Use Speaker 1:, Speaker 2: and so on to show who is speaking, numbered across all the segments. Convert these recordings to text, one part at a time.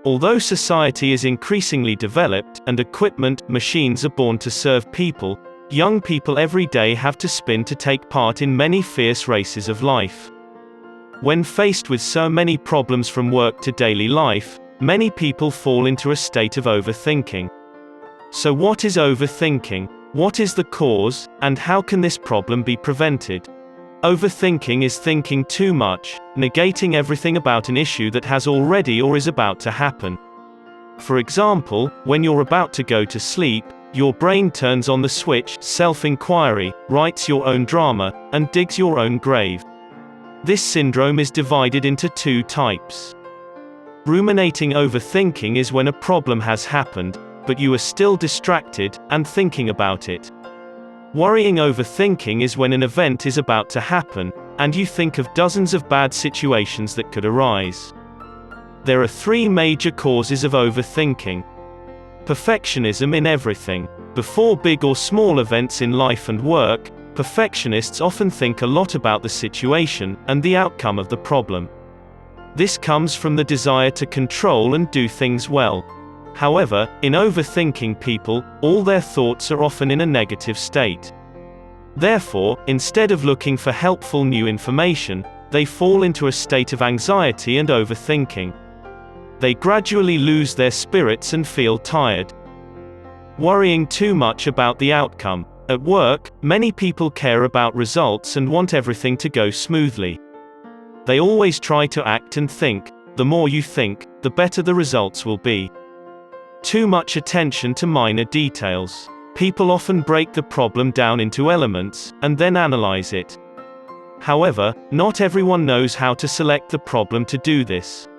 Speaker 1: Although society is increasingly developed, and equipment, machines are born to serve people, young people every day have to spin to take part in many fierce races of life. When faced with so many problems from work to daily life, many people fall into a state of overthinking. So what is overthinking? What is the cause, and how can this problem be prevented? Overthinking is thinking too much, negating everything about an issue that has already or is about to happen. For example, when you're about to go to sleep, your brain turns on the switch, self-inquiry, writes your own drama, and digs your own grave. This syndrome is divided into two types. Ruminating overthinking is when a problem has happened, but you are still distracted, and thinking about it. Worrying overthinking is when an event is about to happen, and you think of dozens of bad situations that could arise. There are three major causes of overthinking. Perfectionism in everything. Before big or small events in life and work, perfectionists often think a lot about the situation, and the outcome of the problem. This comes from the desire to control and do things well. However, in overthinking people, all their thoughts are often in a negative state. Therefore, instead of looking for helpful new information, they fall into a state of anxiety and overthinking. They gradually lose their spirits and feel tired. Worrying too much about the outcome. At work, many people care about results and want everything to go smoothly. They always try to act and think. The more you think, the better the results will be. Too much attention to minor details. People often break the problem down into elements, and then analyze it. However, not everyone knows how to select the problem to do this.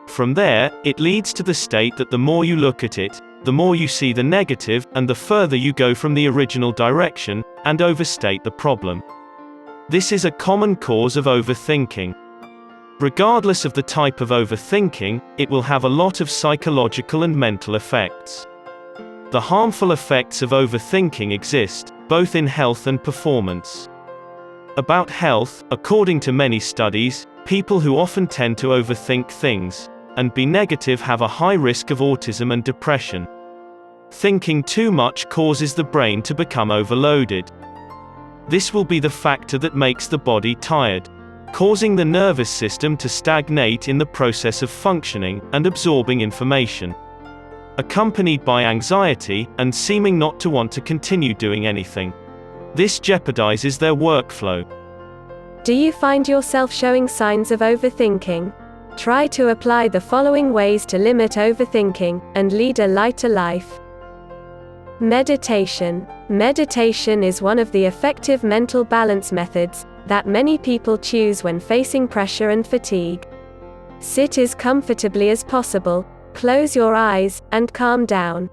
Speaker 1: From there, it leads to the state that the more you look at it, the more you see the negative, and the further you go from the original direction, and overstate the problem. This is a common cause of overthinking. Regardless of the type of overthinking, it will have a lot of psychological and mental effects. The harmful effects of overthinking exist, both in health and performance. About health, according to many studies, people who often tend to overthink things, and be negative have a high risk of autism and depression. Thinking too much causes the brain to become overloaded. This will be the factor that makes the body tired, causing the nervous system to stagnate in the process of functioning and absorbing information, accompanied by anxiety and seeming not to want to continue doing anything. This jeopardizes their workflow.
Speaker 2: Do you find yourself showing signs of overthinking? Try to apply the following ways to limit overthinking and lead a lighter life. Meditation. Meditation is one of the effective mental balance methods that many people choose when facing pressure and fatigue. Sit as comfortably as possible, close your eyes, and calm down.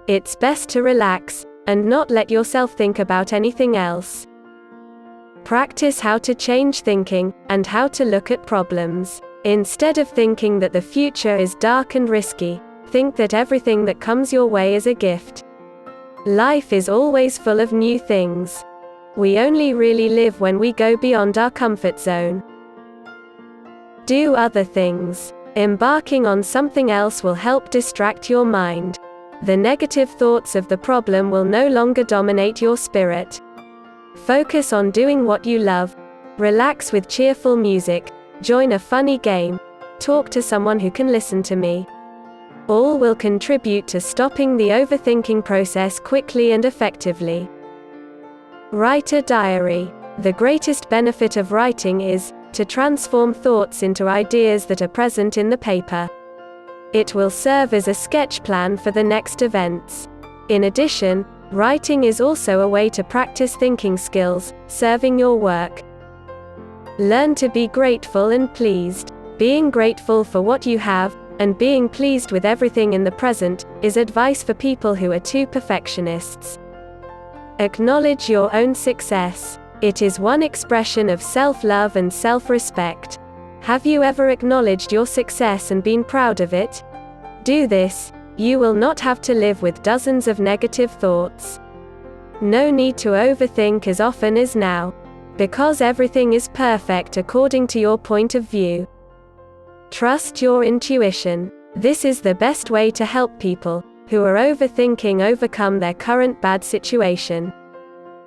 Speaker 2: It's best to relax, and not let yourself think about anything else. Practice how to change thinking, and how to look at problems. Instead of thinking that the future is dark and risky, think that everything that comes your way is a gift. Life is always full of new things. We only really live when we go beyond our comfort zone. Do other things. Embarking on something else will help distract your mind. The negative thoughts of the problem will no longer dominate your spirit. Focus on doing what you love. Relax with cheerful music. Join a funny game. Talk to someone who can listen to me. All will contribute to stopping the overthinking process quickly and effectively. Write a diary. The greatest benefit of writing is to transform thoughts into ideas that are present in the paper. It will serve as a sketch plan for the next events. In addition, writing is also a way to practice thinking skills, serving your work. Learn to be grateful and pleased. Being grateful for what you have, and being pleased with everything in the present, is advice for people who are too perfectionists. Acknowledge your own success. It is one expression of self-love and self-respect. Have you ever acknowledged your success and been proud of it? Do this. You will not have to live with dozens of negative thoughts. No need to overthink as often as now, because everything is perfect according to your point of view. Trust your intuition. This is the best way to help people who are overthinking overcome their current bad situation.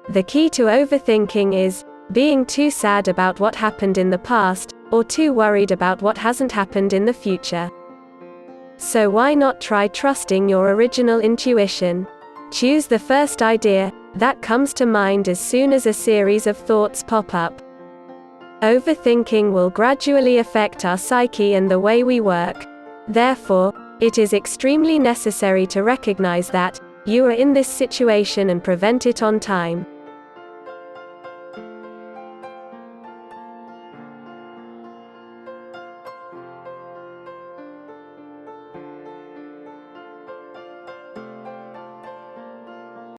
Speaker 2: The key to overthinking is being too sad about what happened in the past, or too worried about what hasn't happened in the future. So why not try trusting your original intuition? Choose the first idea that comes to mind as soon as a series of thoughts pop up. Overthinking will gradually affect our psyche and the way we work. Therefore, it is extremely necessary to recognize that you are in this situation and prevent it on time.